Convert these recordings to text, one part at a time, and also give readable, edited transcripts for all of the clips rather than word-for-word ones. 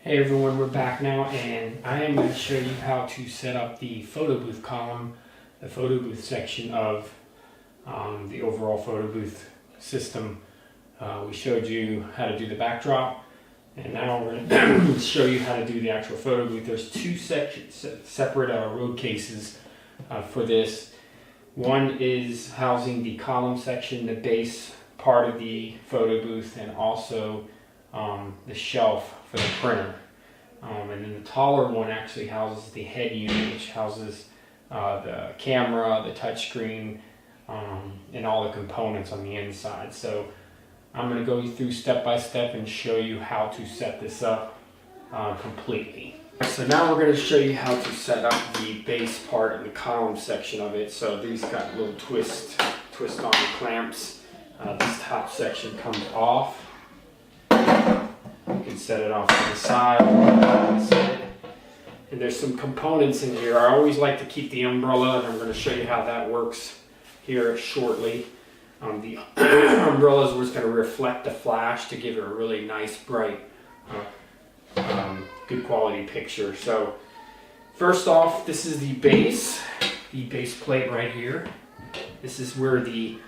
Hey everyone, we're back now, and I am going to show you how to set up the photo booth column, the photo booth section of the overall photo booth system. We showed you how to do the backdrop, and now we're going to show you how to do the actual photo booth. There's two separate road cases for this. One is housing the column section, the base part of the photo booth, and also the shelf for the printer. And then the taller one actually houses the head unit, which houses the camera, the touchscreen, and all the components on the inside. So I'm going to go through step by step and show you how to set this up completely. So now we're going to show you how to set up the base part of the column section of it. So these got little twist on clamps. This top section comes off. You can set it off to the side. And there's some components in here. I always like to keep the umbrella, and I'm going to show you how that works here shortly. The umbrella is what's going to reflect the flash to give it a really nice, bright, good quality picture. So first off, this is the base plate right here. This is where the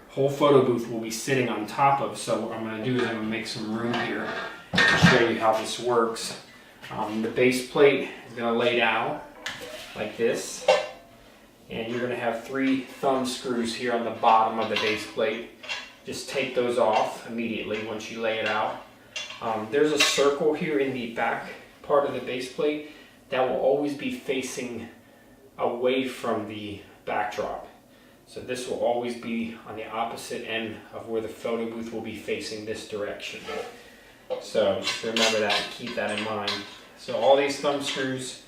whole photo booth will be sitting on top of. So what I'm going to do is I'm going to make some room here and show you how this works. The base plate is going to lay down like this, and you're going to have 3 thumb screws here on the bottom of the base plate. Just take those off immediately once you lay it out. There's a circle here in the back part of the base plate that will always be facing away from the backdrop. So this will always be on the opposite end of where the photo booth will be facing this direction. So just remember that, keep that in mind. So all these thumb screws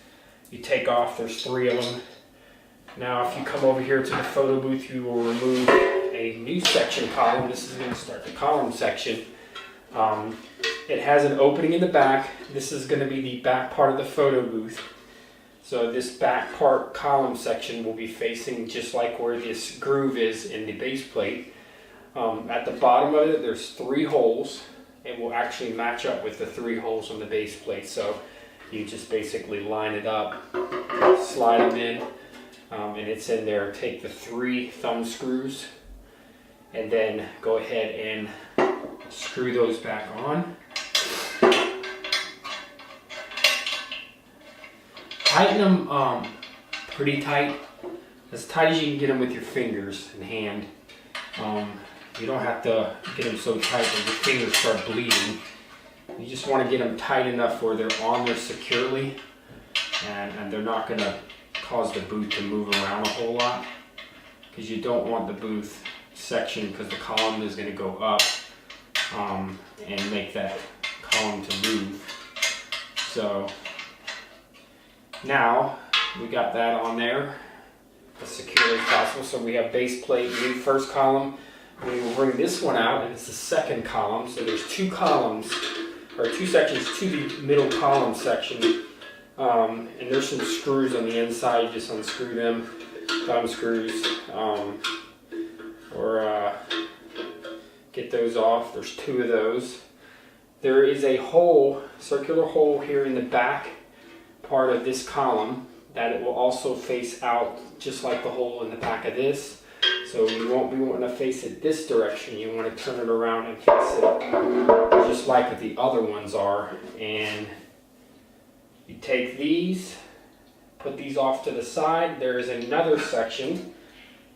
you take off, there's 3 of them. Now if you come over here to the photo booth, you will remove a new section column. This is going to start the column section. It has an opening in the back. This is going to be the back part of the photo booth. So this back part column section will be facing just like where this groove is in the base plate. At the bottom of it, there's 3 holes. It will actually match up with the 3 holes on the base plate. So you just basically line it up, slide them in, and it's in there. Take the 3 thumb screws and then go ahead and screw those back on. Tighten them pretty tight, as tight as you can get them with your fingers and hand. You don't have to get them so tight that your fingers start bleeding. You just want to get them tight enough where they're on there securely, and they're not going to cause the booth to move around a whole lot, because you don't want the booth section, because the column is going to go up and make that column to move. So now we got that on there as securely as possible. So we have base plate, new first column. We will bring this one out, and it's the second column. So there's 2 columns, or 2 sections to the middle column section. And there's some screws on the inside. You just unscrew them, thumb screws, or get those off. There's 2 of those. There is a hole, circular hole here in the back part of this column that it will also face out just like the hole in the back of this. So you won't be wanting to face it this direction. You want to turn it around and face it just like the other ones are. And you take these, put these off to the side. There is another section,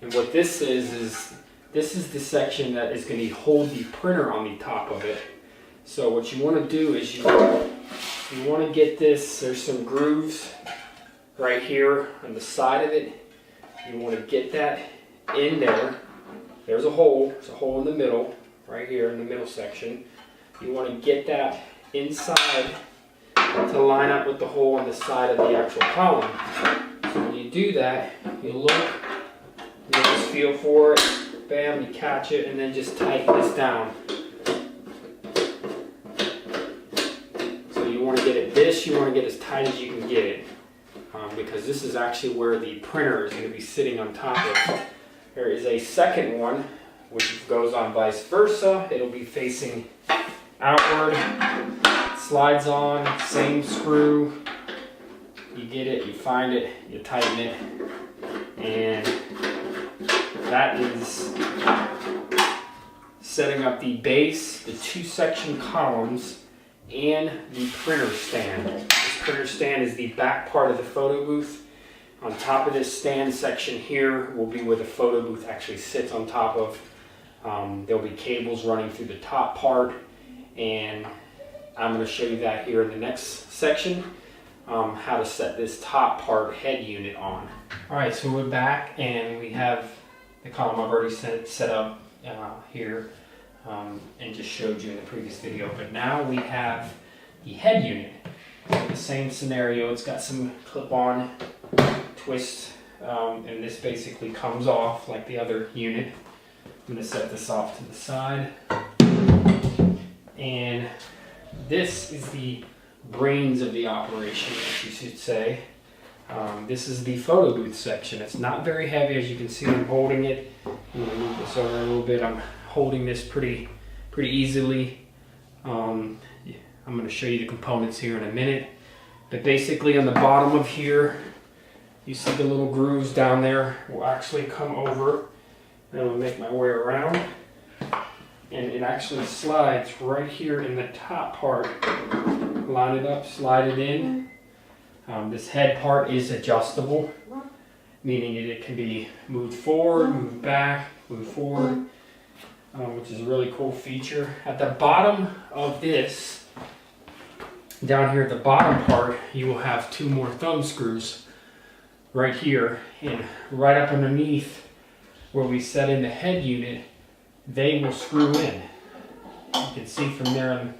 and what this is this is the section that is going to hold the printer on the top of it. So what you want to do is you want to get this, there's some grooves right here on the side of it. You want to get that in there. There's a hole in the middle, right here in the middle section. You want to get that inside to line up with the hole on the side of the actual column. So when you do that, you look, you just feel for it, bam, you catch it, and then just tighten this down. You want to get it you want to get as tight as you can get it, because this is actually where the printer is going to be sitting on top of. There is a second one which goes on vice versa. It'll be facing outward, Slides on, same screw. You get it, you find it, you tighten it, and that is setting up the base, the 2-section columns, and the printer stand. This printer stand is the back part of the photo booth. On top of this stand section here will be where the photo booth actually sits on top of. There'll be cables running through the top part, and I'm going to show you that here in the next section, how to set this top part head unit on. Alright, so we're back and we have the column I've already set up here and just showed you in the previous video, but now we have the head unit. So the same scenario, it's got some clip-on twist, and this basically comes off like the other unit. I'm going to set this off to the side, and this is the brains of the operation, as you should say. This is the photo booth section. It's not very heavy, as you can see. I'm holding it. I'm going to move this over a little bit. I'm holding this pretty easily. I'm going to show you the components here in a minute. But basically on the bottom of here, you see the little grooves down there will actually come over. And I'm going to make my way around. And it actually slides right here in the top part. Line it up, slide it in. This head part is adjustable, meaning it can be moved forward, moved back, moved forward, which is a really cool feature. At the bottom of this, down here at the bottom part, you will have 2 more thumb screws right here, and right up underneath where we set in the head unit, they will screw in. You can see from there in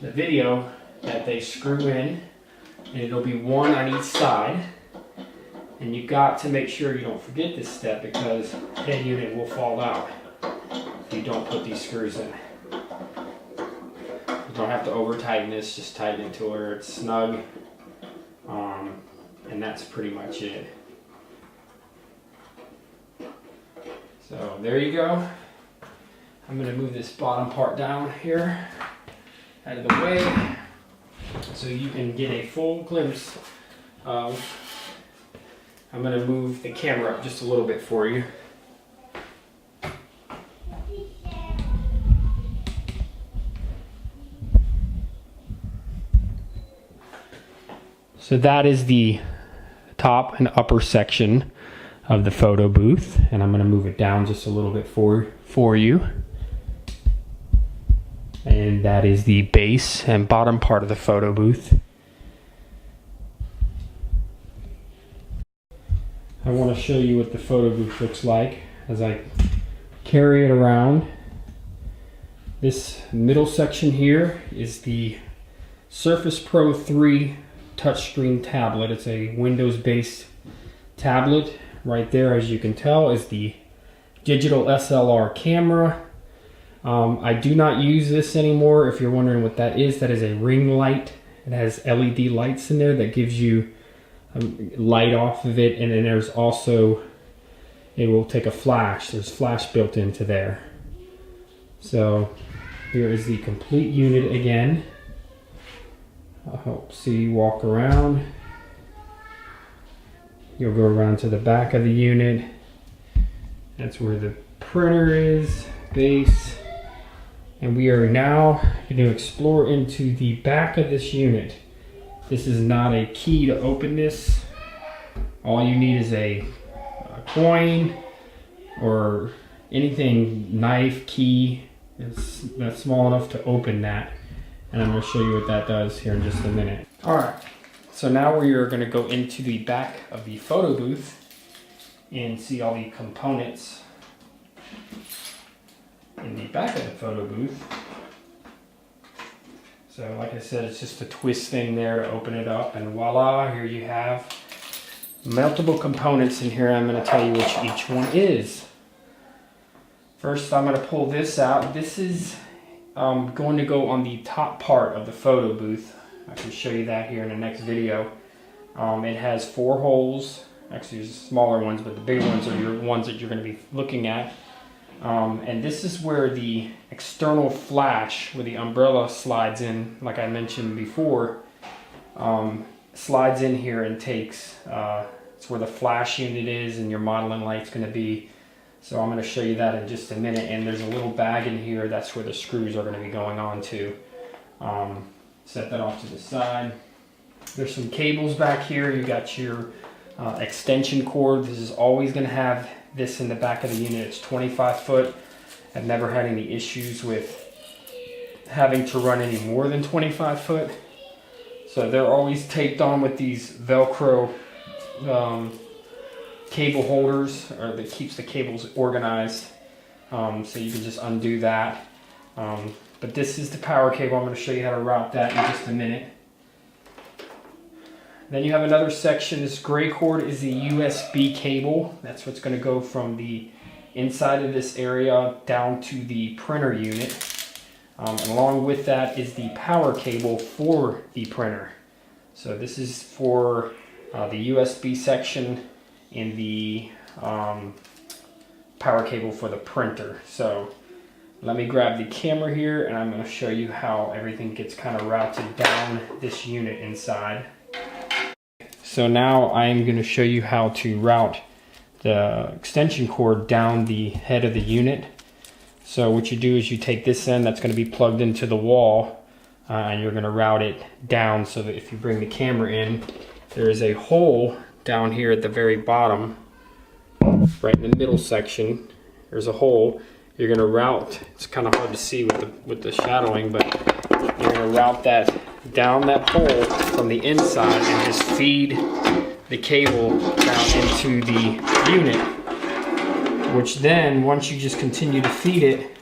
the video that they screw in, and it'll be 1 on each side. And you've got to make sure you don't forget this step, because the head unit will fall out if you don't put these screws in. You don't have to over tighten this, just tighten it to where it's snug, and that's pretty much it. So there you go. I'm going to move this bottom part down here out of the way so you can get a full glimpse of. I'm going to move the camera up just a little bit for you. So that is the top and upper section of the photo booth, and I'm going to move it down just a little bit for you. And that is the base and bottom part of the photo booth. I want to show you what the photo booth looks like as I carry it around. This middle section here is the Surface Pro 3 touchscreen tablet. It's a Windows-based tablet. Right there, as you can tell, is the digital SLR camera. I do not use this anymore. If you're wondering what that is a ring light. It has LED lights in there that gives you light off of it, and then there's also, it will take a flash. There's flash built into there. So here is the complete unit again. I'll help see you walk around. You'll go around to the back of the unit. That's where the printer is, base. And we are now going to explore into the back of this unit. This is not a key to open this. All you need is a coin or anything, knife, key, that's small enough to open that. And I'm going to show you what that does here in just a minute. Alright, so now we are going to go into the back of the photo booth and see all the components in the back of the photo booth. So like I said, it's just a twist thing there to open it up, and voila, here you have multiple components in here. I'm going to tell you which each one is. First, I'm going to pull this out. This is going to go on the top part of the photo booth. I can show you that here in the next video. It has 4 holes. Actually, there's smaller ones, but the bigger ones are your ones that you're going to be looking at. And this is where the external flash, where the umbrella slides in, like I mentioned before, slides in here and takes, it's where the flash unit is and your modeling light's going to be. So I'm going to show you that in just a minute. And there's a little bag in here, that's where the screws are going to be going on to. Set that off to the side. There's some cables back here. You got your extension cord. This is always going to have this in the back of the unit. It's 25 foot. I've never had any issues with having to run any more than 25 foot. So they're always taped on with these Velcro cable holders, or that keeps the cables organized. So you can just undo that. But this is the power cable. I'm going to show you how to route that in just a minute. Then you have another section. This gray cord is the USB cable. That's what's going to go from the inside of this area down to the printer unit. And along with that is the power cable for the printer. So this is for the USB section in the power cable for the printer. So let me grab the camera here and I'm going to show you how everything gets kind of routed down this unit inside. So now I'm going to show you how to route the extension cord down the head of the unit. So what you do is you take this end that's going to be plugged into the wall and you're going to route it down, so that if you bring the camera in, there is a hole down here at the very bottom, right in the middle section. There's a hole. You're going to route, it's kind of hard to see with the shadowing, but you're going to route that down that hole from the inside and just feed the cable down into the unit, which then, once you just continue to feed it,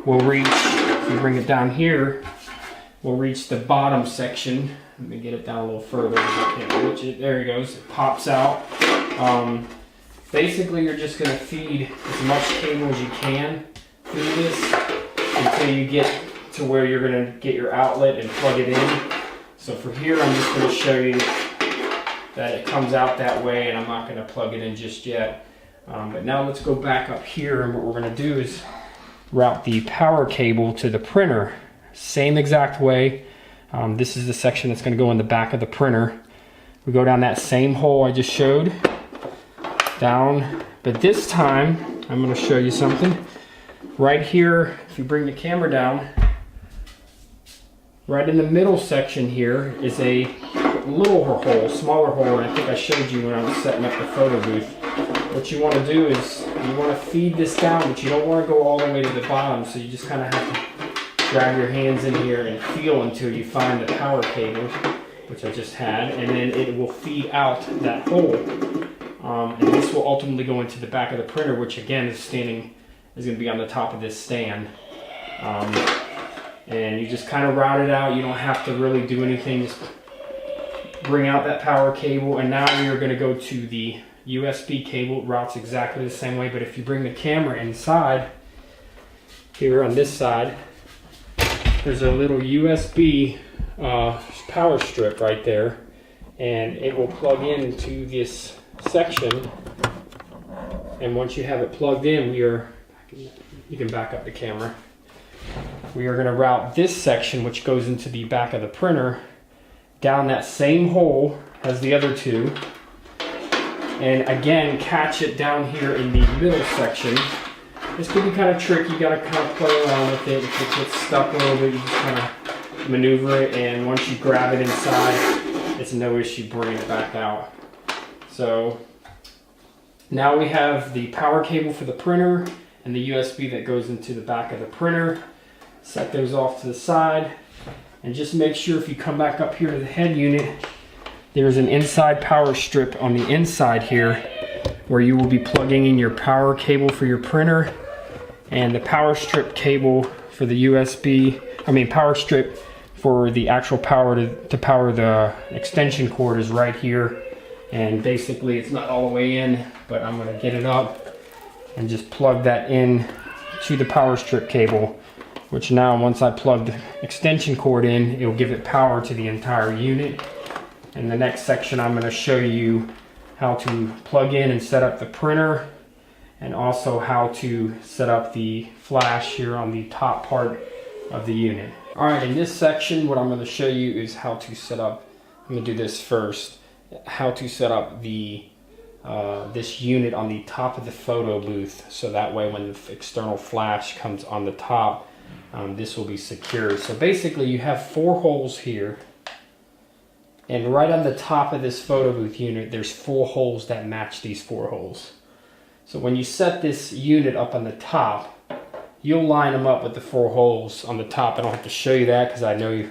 will reach, if you bring it down here, will reach the bottom section. Let me get it down a little further. I can't reach it. There it goes. It pops out. Basically, you're just going to feed as much cable as you can through this until you get to where you're going to get your outlet and plug it in. So for here, I'm just going to show you that it comes out that way, and I'm not going to plug it in just yet. But now let's go back up here, and what we're going to do is route the power cable to the printer. Same exact way. This is the section that's going to go in the back of the printer. We go down that same hole I just showed. Down, but this time I'm going to show you something. Right here, if you bring the camera down, right in the middle section here is a little hole, smaller hole, and I think I showed you when I was setting up the photo booth. What you want to do is you want to feed this down, but you don't want to go all the way to the bottom, so you just kind of have to grab your hands in here and feel until you find the power cable, which I just had, and then it will feed out that hole. And this will ultimately go into the back of the printer, which again is going to be on the top of this stand. And you just kind of route it out. You don't have to really do anything. Just bring out that power cable, and now we are going to go to the USB cable. It routes exactly the same way, but if you bring the camera inside, here on this side, there's a little USB power strip right there, and it will plug into this section. And once you have it plugged in, you can back up the camera. We are going to route this section, which goes into the back of the printer, down that same hole as the other two, and again catch it down here in the middle section. This could be kind of tricky. You got to kind of play around with it. If it gets stuck a little bit, you just kind of maneuver it, and once you grab it inside, it's no issue bringing it back out. So now we have the power cable for the printer and the USB that goes into the back of the printer. Set those off to the side, and just make sure if you come back up here to the head unit, there's an inside power strip on the inside here where you will be plugging in your power cable for your printer, and the power strip cable for the power strip for the actual power to power the extension cord is right here. And basically it's not all the way in, but I'm going to get it up and just plug that in to the power strip cable, which now once I plug the extension cord in, it'll give it power to the entire unit. In the next section I'm going to show you how to plug in and set up the printer and also how to set up the flash here on the top part of the unit. All right, in this section, what I'm going to show you is how to set up, I'm going to do this first, how to set up the this unit on the top of the photo booth, so that way when the external flash comes on the top, this will be secure. So basically you have 4 holes here, and right on the top of this photo booth unit there's 4 holes that match these 4 holes. So when you set this unit up on the top, you'll line them up with the 4 holes on the top. I don't have to show you that because I know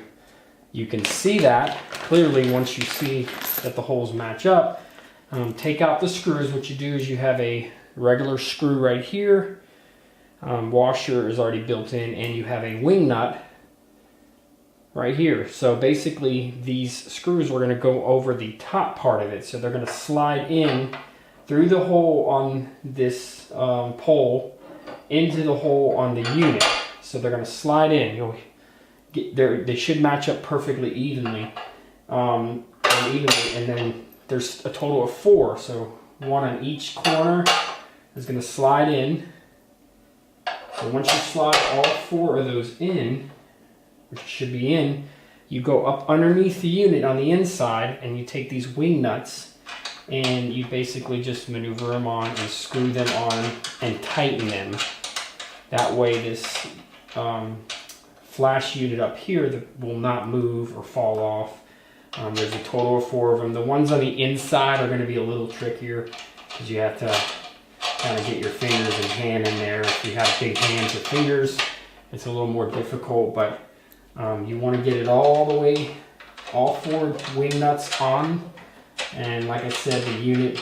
you can see that clearly once you see that the holes match up. Take out the screws. What you do is you have a regular screw right here. Washer is already built in, and you have a wing nut right here. So basically these screws are going to go over the top part of it. So they're going to slide in through the hole on this pole into the hole on the unit. So they're going to slide in. You'll get there. They should match up perfectly evenly, and then there's a total of 4. So 1 on each corner is going to slide in. So once you slide all 4 of those in, which should be in, you go up underneath the unit on the inside and you take these wing nuts and you basically just maneuver them on and screw them on and tighten them. That way this flash unit up here that will not move or fall off. There's a total of 4 of them. The ones on the inside are going to be a little trickier because you have to kind of get your fingers and hand in there. If you have big hands or fingers, it's a little more difficult, but you want to get it all the way, all 4 wing nuts on. And like I said, the unit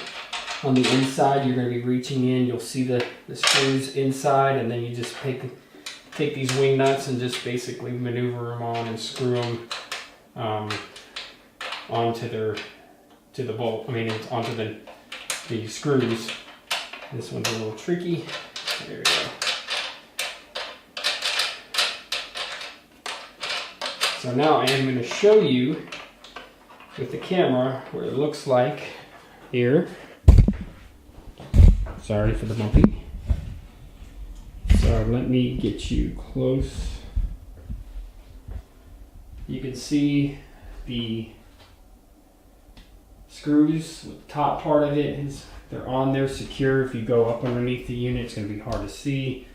on the inside, you're going to be reaching in. You'll see the screws inside, and then you just take these wing nuts and just basically maneuver them on and screw them onto the bolt. I mean, it's onto the screws. This one's a little tricky. There we go. So now I am going to show you with the camera what it looks like here. Sorry for the bumping. So let me get you close. You can see the screws with the top part of it is they're on there secure. If you go up underneath the unit, it's going to be hard to see.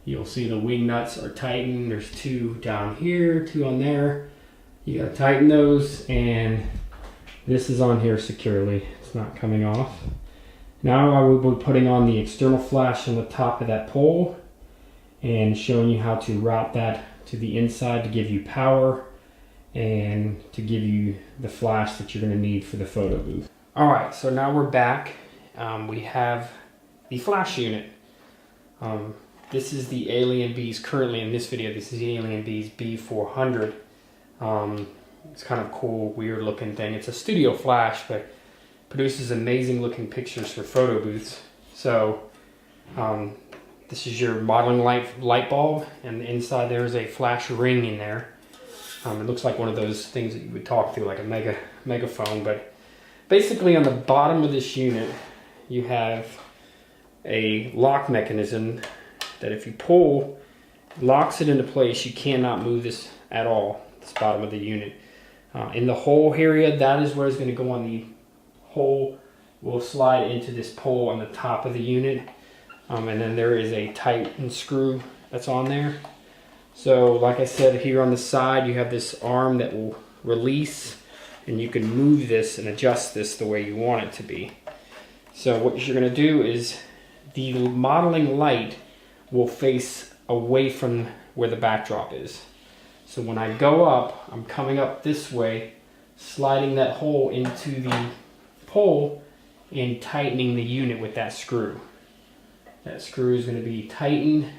You'll see the wing nuts are tightened. There's 2 down here, 2 on there. You got to tighten those, and this is on here securely. It's not coming off. Now I will be putting on the external flash on the top of that pole and showing you how to route that to the inside to give you power and to give you the flash that you're going to need for the photo booth. Alright, so now we're back. We have the flash unit. This is the Alienbees, currently in this video, this is the Alienbees B400. It's kind of cool, weird looking thing. It's a studio flash, but produces amazing looking pictures for photo booths. So this is your modeling light bulb, and inside there is a flash ring in there. It looks like one of those things that you would talk through, like a megaphone, but basically on the bottom of this unit you have a lock mechanism that if you pull, locks it into place. You cannot move this at all, this bottom of the unit. In the hole area, that is where it's going to go on the hole. Will slide into this pole on the top of the unit. And then there is a tighten screw that's on there. So like I said, here on the side you have this arm that will release, and you can move this and adjust this the way you want it to be. So what you're going to do is the modeling light will face away from where the backdrop is. So when I go up, I'm coming up this way, sliding that hole into the pole and tightening the unit with that screw. That screw is going to be tightened.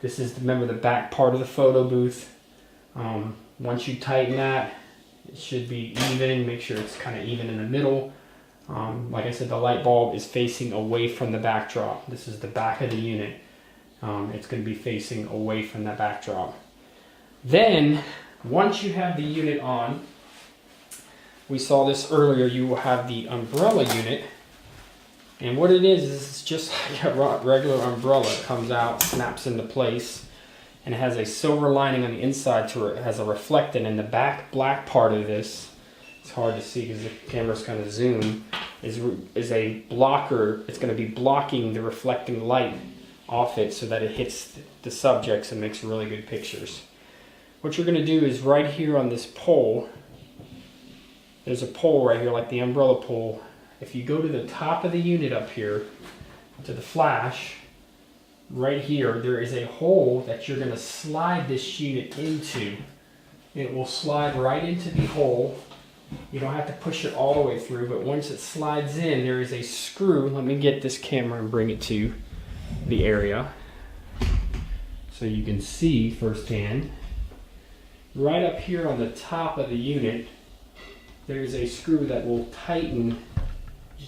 This is, remember, the back part of the photo booth. Once you tighten that, it should be even. Make sure it's kind of even in the middle. Like I said, the light bulb is facing away from the backdrop. This is the back of the unit. It's going to be facing away from that backdrop. Then, once you have the unit on, we saw this earlier, you will have the umbrella unit And what it is it's just like a regular umbrella. It comes out, snaps into place, and it has a silver lining on the inside to it. It has a reflectant in the back black part of this. It's hard to see because the camera's kind of zoom. Is a blocker. It's going to be blocking the reflecting light off it so that it hits the subjects and makes really good pictures. What you're going to do is right here on this pole, there's a pole right here like the umbrella pole. If you go to the top of the unit up here, to the flash, right here, there is a hole that you're going to slide this unit into. It will slide right into the hole. You don't have to push it all the way through, but once it slides in, there is a screw. Let me get this camera and bring it to the area so you can see firsthand. Right up here on the top of the unit, there is a screw that will tighten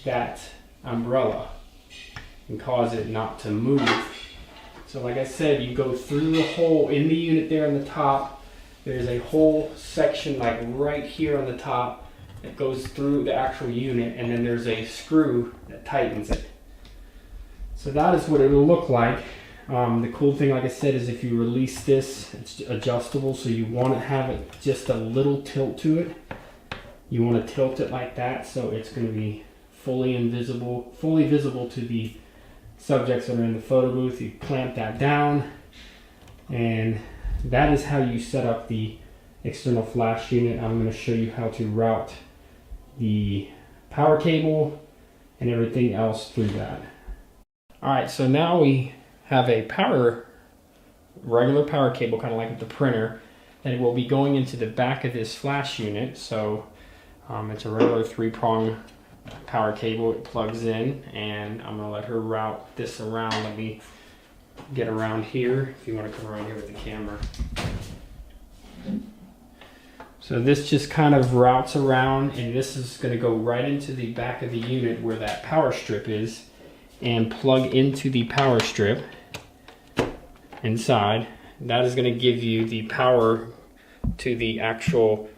that umbrella and cause it not to move. So like I said, you go through the hole in the unit there on the top. There's a whole section like right here on the top that goes through the actual unit, and then there's a screw that tightens it. So that is what it will look like. The cool thing, like I said, is if you release this, it's adjustable, so you want to have it just a little tilt to it. You want to tilt it like that so it's going to be fully visible to the subjects that are in the photo booth. You clamp that down, and that is how you set up the external flash unit. I'm going to show you how to route the power cable and everything else through that. Alright, so now we have a regular power cable, kind of like with the printer, that it will be going into the back of this flash unit. So it's a regular 3-prong power cable. It plugs in, and I'm going to let her route this around. Let me get around here if you want to come around here with the camera. So this just kind of routes around, and this is going to go right into the back of the unit where that power strip is, and plug into the power strip inside. That is going to give you the power to the actual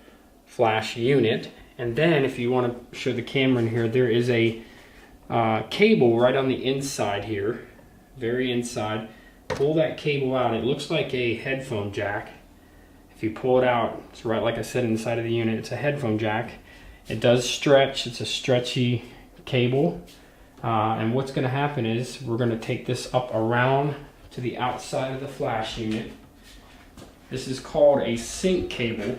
flash unit. And then if you want to show the camera in here, there is a cable right on the inside here, very inside. Pull that cable out. It looks like a headphone jack. If you pull it out, it's right, like I said, inside of the unit, it's a headphone jack. It does stretch. It's a stretchy cable. And what's going to happen is we're going to take this up around to the outside of the flash unit. This is called a sync cable.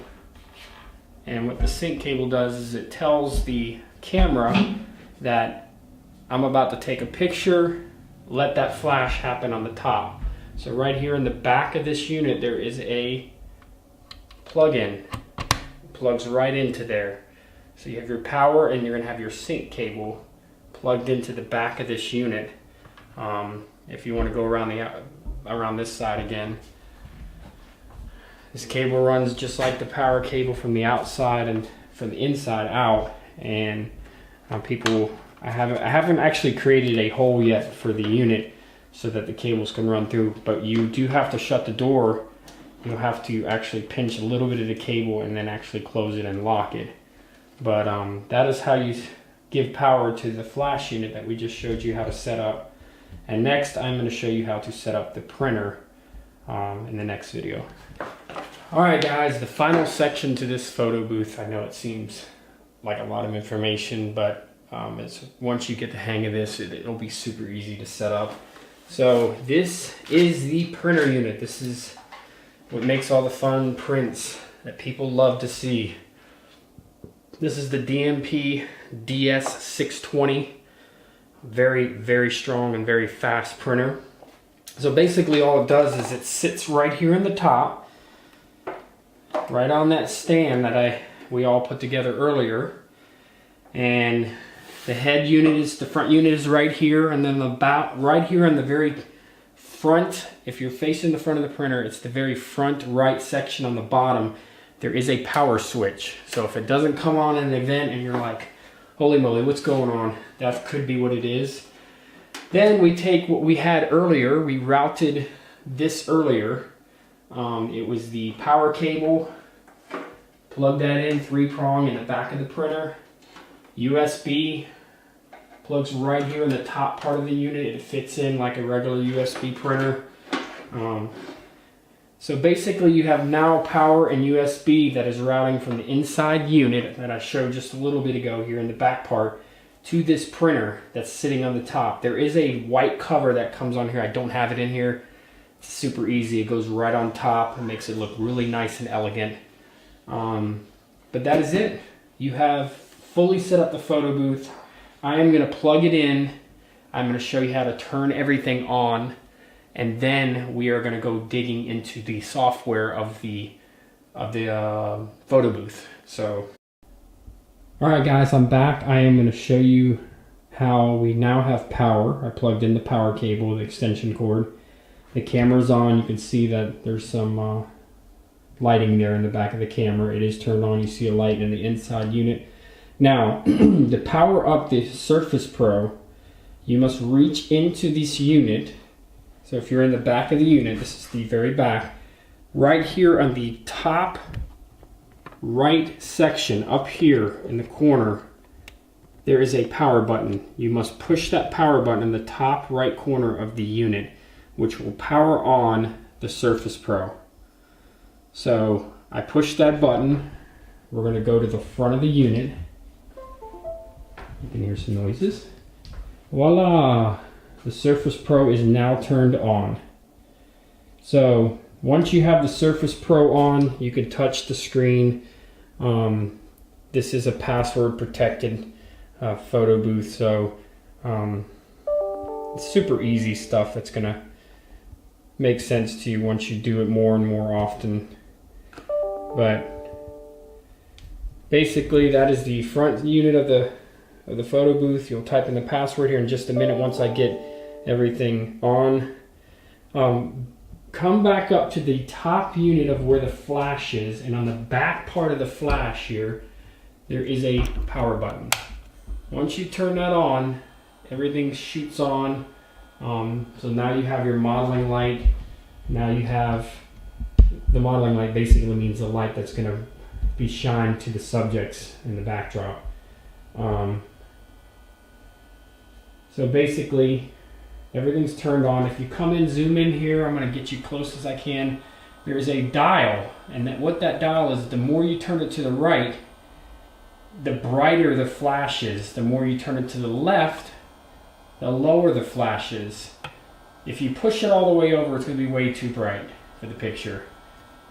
And what the sync cable does is it tells the camera that I'm about to take a picture, let that flash happen on the top. So right here in the back of this unit, there is a plug-in. It plugs right into there. So you have your power, and you're going to have your sync cable plugged into the back of this unit. If you want to go around this side again, this cable runs just like the power cable from the outside and from the inside out. And I haven't actually created a hole yet for the unit so that the cables can run through, but you do have to shut the door. You'll have to actually pinch a little bit of the cable and then actually close it and lock it. But that is how you give power to the flash unit that we just showed you how to set up. And next I'm going to show you how to set up the printer in the next video. Alright guys, the final section to this photo booth. I know it seems like a lot of information, but once you get the hang of this, it'll be super easy to set up. So this is the printer unit. This is what makes all the fun prints that people love to see. This is the DMP DS620. Very, very strong and very fast printer. So basically all it does is it sits right here in the top, right on that stand that we all put together earlier. And the head unit is, the front unit is right here, and then right here in the very front, if you're facing the front of the printer, it's the very front right section on the bottom. There is a power switch. So if it doesn't come on in an event and you're like, holy moly, what's going on? That could be what it is. Then we take what we had earlier, we routed this earlier. It was the power cable, plug that in, 3-prong in the back of the printer, USB Plugs right here in the top part of the unit. It fits in like a regular USB printer. So basically you have now power and USB that is routing from the inside unit that I showed just a little bit ago here in the back part to this printer that's sitting on the top. There is a white cover that comes on here. I don't have it in here. It's super easy. It goes right on top and makes it look really nice and elegant. But that is it. You have fully set up the photo booth. I am going to plug it in. I'm going to show you how to turn everything on. And then we are going to go digging into the software of the photo booth. So, all right, guys, I'm back. I am going to show you how we now have power. I plugged in the power cable, the extension cord. The camera's on. You can see that there's some lighting there in the back of the camera. It is turned on. You see a light in the inside unit. Now, to power up the Surface Pro, you must reach into this unit. So if you're in the back of the unit, this is the very back, right here on the top right section, up here in the corner, there is a power button. You must push that power button in the top right corner of the unit, which will power on the Surface Pro. So I push that button. We're going to go to the front of the unit. You can hear some noises. Voila! The Surface Pro is now turned on. So once you have the Surface Pro on, you can touch the screen. This is a password protected photo booth, so it's super easy stuff that's gonna make sense to you once you do it more and more often. But basically that is the front unit of the photo booth. You'll type in the password here in just a minute once I get everything on. Come back up to the top unit of where the flash is, and on the back part of the flash here there is a power button. Once you turn that on, everything shoots on. So now you have your modeling light. Now you have the modeling light. Basically means the light that's going to be shined to the subjects in the backdrop. So basically everything's turned on. If you come in, zoom in here, I'm going to get you close as I can. There is a dial, and what that dial is, the more you turn it to the right, the brighter the flash is. The more you turn it to the left, the lower the flash is. If you push it all the way over, it's going to be way too bright for the picture.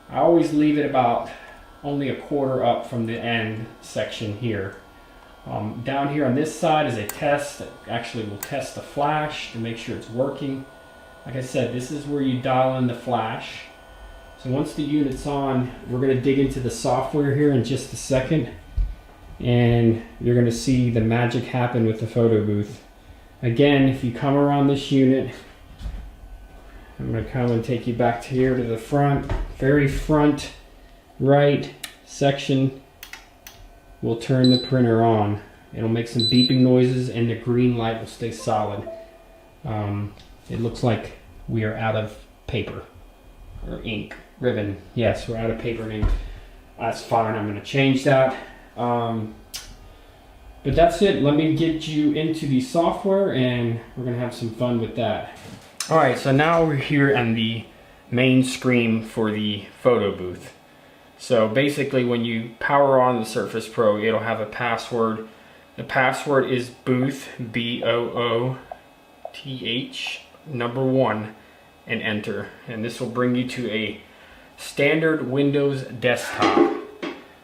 I always leave it about only a quarter up from the end section here. Down here on this side is a test that actually will test the flash to make sure it's working. Like I said, this is where you dial in the flash. So once the unit's on, we're going to dig into the software here in just a second, and you're going to see the magic happen with the photo booth. Again, if you come around this unit, I'm going to come and take you back to here to the front, very front right section. We'll turn the printer on. It'll make some beeping noises and the green light will stay solid. It looks like we are out of paper or ink, ribbon. Yes, we're out of paper and ink. That's fine, I'm gonna change that. But that's it. Let me get you into the software and we're gonna have some fun with that. All right, so now we're here on the main screen for the photo booth. So basically when you power on the Surface Pro, it'll have a password. The password is booth, BOOTH, #1, and enter. And this will bring you to a standard Windows desktop.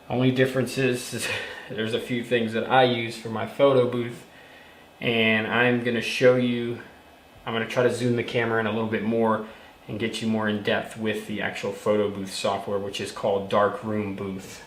Only difference is there's a few things that I use for my photo booth, and I'm gonna show you, I'm gonna try to zoom the camera in a little bit more and get you more in depth with the actual photo booth software, which is called Darkroom Booth.